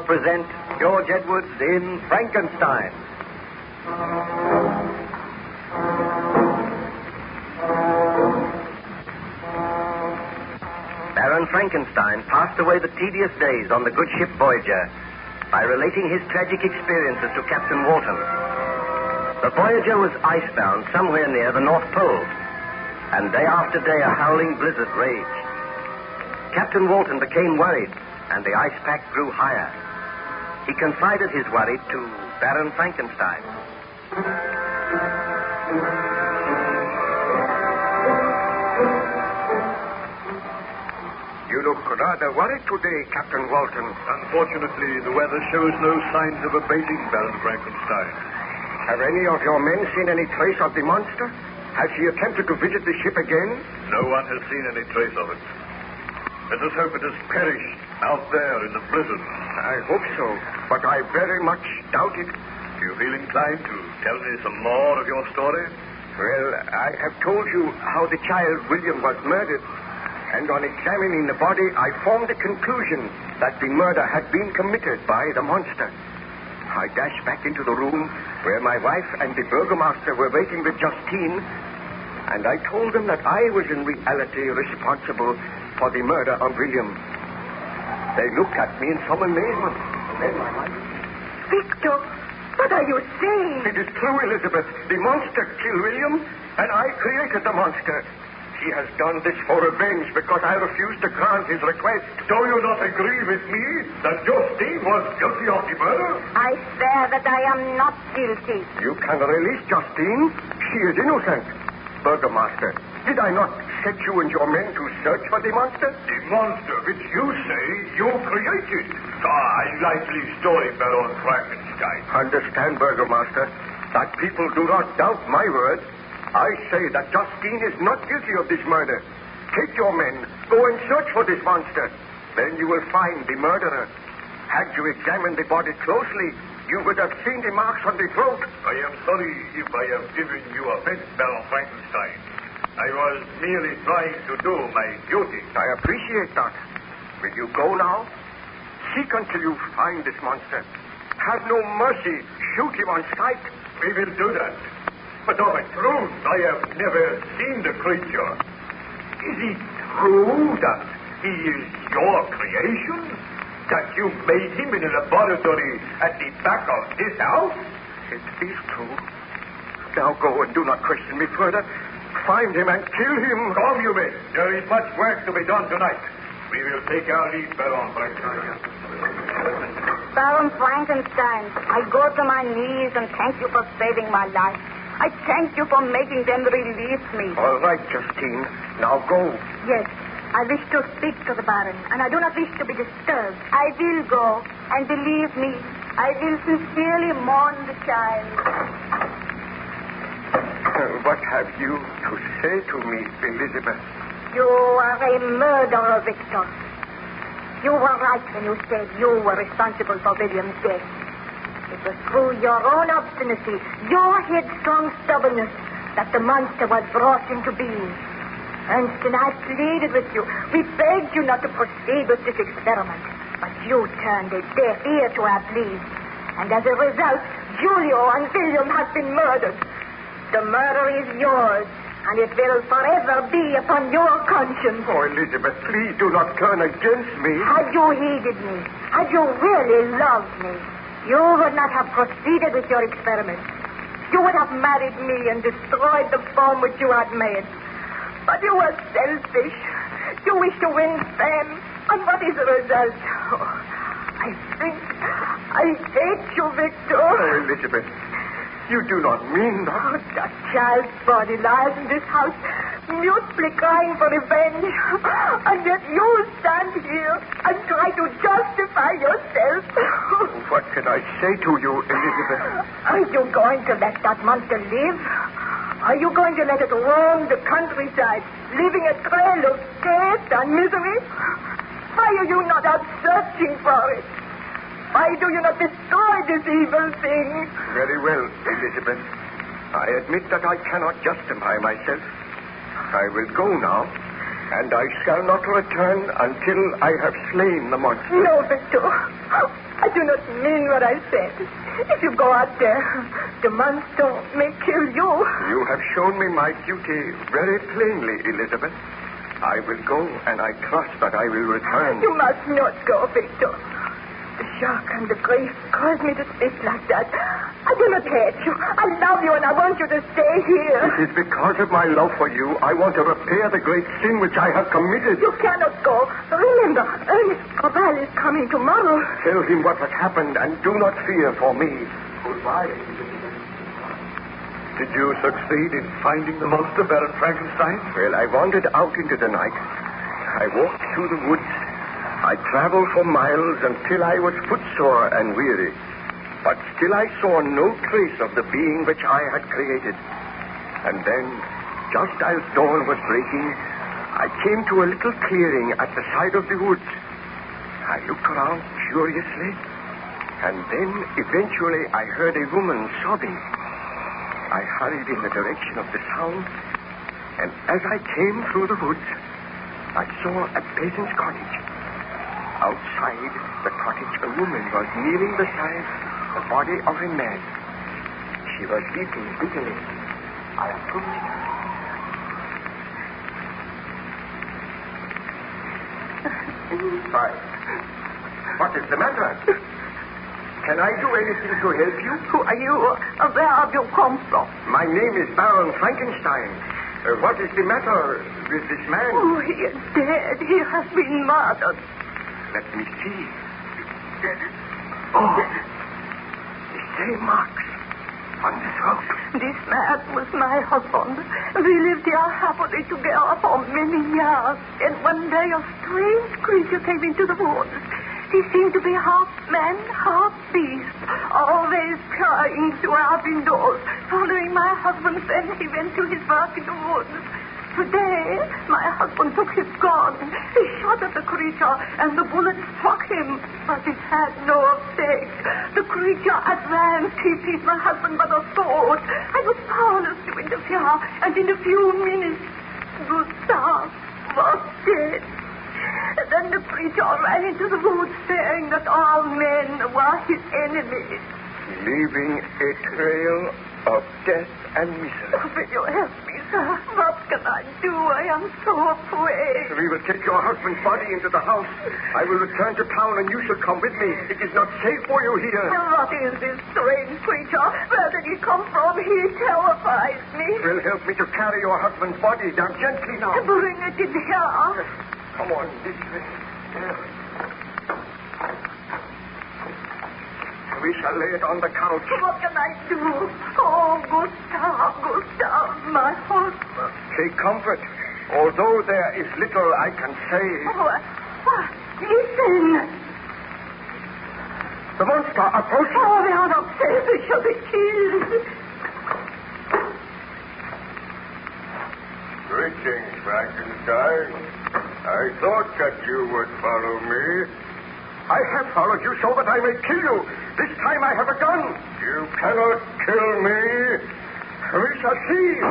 present George Edwards in Frankenstein. Baron Frankenstein passed away the tedious days on the good ship Voyager by relating his tragic experiences to Captain Walton. The Voyager was icebound somewhere near the North Pole, and day after day a howling blizzard raged. Captain Walton became worried, and the ice pack grew higher. He confided his worry to Baron Frankenstein. You look rather worried today, Captain Walton. Unfortunately, the weather shows no signs of abating, Baron Frankenstein. Have any of your men seen any trace of the monster? Has he attempted to visit the ship again? No one has seen any trace of it. Let us hope it has perished out there in the blizzard. I hope so, but I very much doubt it. Do you feel inclined to tell me some more of your story? Well, I have told you how the child William was murdered, and on examining the body, I formed the conclusion that the murder had been committed by the monster. I dashed back into the room where my wife and the burgomaster were waiting with Justine, and I told them that I was in reality responsible for the murder of William. They looked at me in some amazement. Then my wife... Victor, what are you saying? It is true, Elizabeth. The monster killed William, and I created the monster. He has done this for revenge because I refused to grant his request. Do you not agree with me that Justine was guilty of the murder? I swear that I am not guilty. You can release Justine. She is innocent. Burgomaster, did I not set you and your men to search for the monster? The monster which you say you created. A likely story, Baron Frankenstein. Understand, Burgomaster, that people do not doubt my word. I say that Justine is not guilty of this murder. Take your men, go and search for this monster. Then you will find the murderer. Had you examined the body closely, you would have seen the marks on the throat. I am sorry if I have given you offense, Baron Frankenstein. I was merely trying to do my duty. I appreciate that. Will you go now? Seek until you find this monster. Have no mercy. Shoot him on sight. We will do that. But of a truth, I have never seen the creature. Is it true that he is your creation? That you made him in a laboratory at the back of this house? It is true. Now go and do not question me further. Find him and kill him. Come, you men. There is much work to be done tonight. We will take our leave, Baron Frankenstein. Baron Frankenstein, I go to my knees and thank you for saving my life. I thank you for making them release me. All right, Justine. Now go. Yes, I wish to speak to the Baron, and I do not wish to be disturbed. I will go, and believe me, I will sincerely mourn the child. What have you to say to me, Elizabeth? You are a murderer, Victor. You were right when you said you were responsible for William's death. It was through your own obstinacy, your headstrong stubbornness, that the monster was brought into being. Ernst and I pleaded with you. We begged you not to proceed with this experiment. But you turned a deaf ear to our pleas. And as a result, Julio and William have been murdered. The murder is yours, and it will forever be upon your conscience. Oh, Elizabeth, please do not turn against me. Had you heeded me, had you really loved me, you would not have proceeded with your experiment. You would have married me and destroyed the form which you had made. But you were selfish. You wish to win fame. And what is the result? Oh, I hate you, Victor. Oh, Elizabeth, you do not mean that. Oh, that child's body lies in this house, mutely crying for revenge. And yet you stand here and try to justify yourself. What can I say to you, Elizabeth? Are you going to let that monster live? Are you going to let it roam the countryside, leaving a trail of death and misery? Why are you not out searching for it? Why do you not destroy this evil thing? Very well, Elizabeth. I admit that I cannot justify myself. I will go now, and I shall not return until I have slain the monster. No, Victor. I do not mean what I said. If you go out there, the monster may kill you. You have shown me my duty very plainly, Elizabeth. I will go, and I trust that I will return. You must not go, Victor. The shock and the grief caused me to speak like that. I do not hate you. I love you, and I want you to stay here. It is because of my love for you I want to repair the great sin which I have committed. You cannot go. Remember, Ernest Cabal is coming tomorrow. Tell him what has happened, and do not fear for me. Goodbye. Did you succeed in finding the monster, Baron Frankenstein? Well, I wandered out into the night. I walked through the woods. I traveled for miles until I was footsore and weary. But still I saw no trace of the being which I had created. And then, just as dawn was breaking, I came to a little clearing at the side of the woods. I looked around curiously, and then eventually I heard a woman sobbing. I hurried in the direction of the sound, and as I came through the woods, I saw a peasant's cottage. Outside the cottage, a woman was kneeling beside the body of a man. She was weeping bitterly. I approached her. Why? What is the matter? Can I do anything to help you? Who are you? Where have you come from? My name is Baron Frankenstein. What is the matter with this man? Oh, he is dead. He has been murdered. Let me see. Oh, the same marks on the throat. This man was my husband. We lived here happily together for many years. And one day a strange creature came into the woods. He seemed to be half man, half beast, always prying through our windows, following my husband when he went to his work in the woods. Today, my husband took his gun. He shot at the creature, and the bullet struck him, but it had no effect. The creature advanced. He seized my husband by the throat. I was powerless to interfere, and in a few minutes, Gustav was dead. Then the creature ran into the woods, saying that all men were his enemies. Leaving a trail of death and misery. Oh, will you help me, sir? What can I do? I am so afraid. We will take your husband's body into the house. I will return to town, and you shall come with me. It is not safe for you here. What is this strange creature? Where did he come from? He terrifies me. It will help me to carry your husband's body down gently now. Bring it in here. Come on, this way. There. We shall lay it on the couch. What can I do? Oh, Gustav, my husband. Take comfort. Although there is little I can say. Oh, what? Listen. The monster approaching. Oh, we are not safe. We shall be killed. Greetings, Frankenstein. I thought that you would follow me. I have followed you so that I may kill you. This time I have a gun. You cannot kill me. We shall see.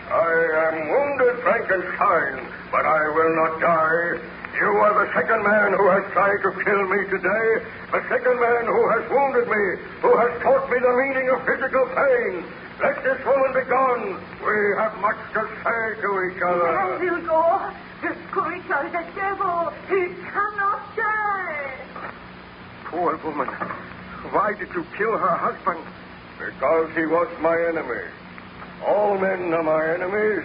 I am wounded, Frankenstein, but I will not die. You are the second man who has tried to kill me today, the second man who has wounded me, who has taught me the meaning of physical pain. Let this woman be gone. We have much to say to each other. I will go. This creature is a devil. He cannot die. Poor woman. Why did you kill her husband? Because he was my enemy. All men are my enemies.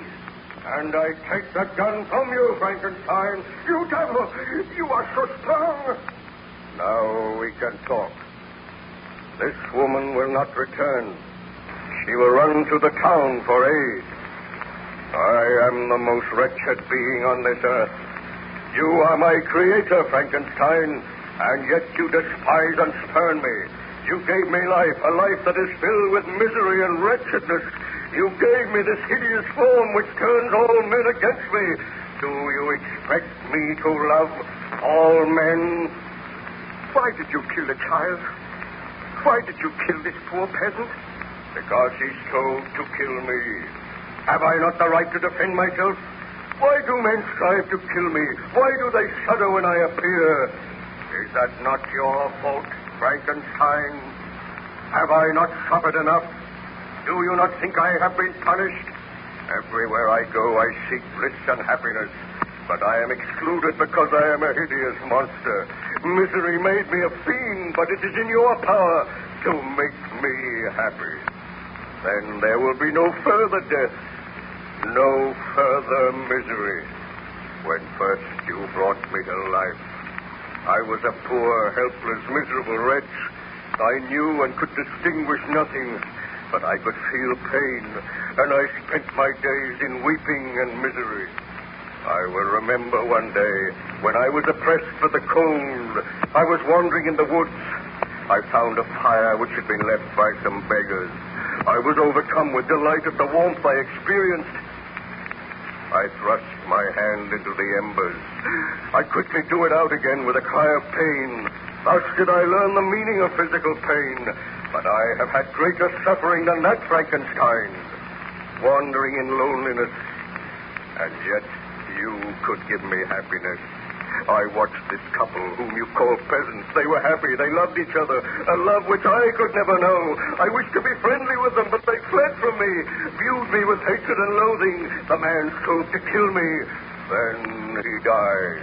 And I take that gun from you, Frankenstein. You devil! You are so strong. Now we can talk. This woman will not return. She will run to the town for aid. I am the most wretched being on this earth. You are my creator, Frankenstein, and yet you despise and spurn me. You gave me life, a life that is filled with misery and wretchedness. You gave me this hideous form which turns all men against me. Do you expect me to love all men? Why did you kill the child? Why did you kill this poor peasant? Because he strove to kill me. Have I not the right to defend myself? Why do men strive to kill me? Why do they shudder when I appear? Is that not your fault, Frankenstein? Have I not suffered enough? Do you not think I have been punished? Everywhere I go, I seek bliss and happiness. But I am excluded because I am a hideous monster. Misery made me a fiend, but it is in your power to make me happy. Then there will be no further death, no further misery. When first you brought me to life, I was a poor, helpless, miserable wretch. I knew and could distinguish nothing, but I could feel pain, and I spent my days in weeping and misery. I will remember one day when I was oppressed for the cold. I was wandering in the woods. I found a fire which had been left by some beggars. I was overcome with delight at the warmth I experienced. I thrust my hand into the embers. I quickly drew it out again with a cry of pain. Thus did I learn the meaning of physical pain. But I have had greater suffering than that Frankenstein, wandering in loneliness. And yet you could give me happiness. I watched this couple whom you call peasants. They were happy. They loved each other. A love which I could never know. I wished to be friendly with them, but they fled from me, viewed me with hatred and loathing. The man strove to kill me. Then he died.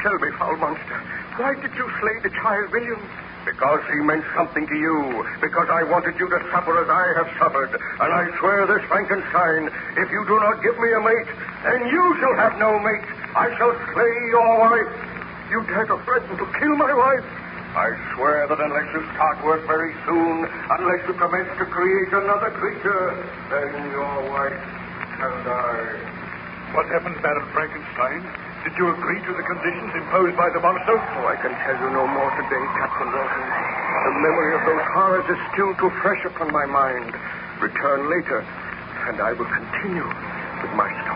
Tell me, foul monster, why did you slay the child William? Because he meant something to you. Because I wanted you to suffer as I have suffered. And I swear this, Frankenstein, if you do not give me a mate, then you shall have no mate. I shall slay your wife. You dare to threaten to kill my wife? I swear that unless you start work very soon, unless you commence to create another creature, then your wife shall die. What happened, Madam Frankenstein? Did you agree to the conditions imposed by the monster? Oh, I can tell you no more today, Captain Walton. The memory of those horrors is still too fresh upon my mind. Return later, and I will continue with my story.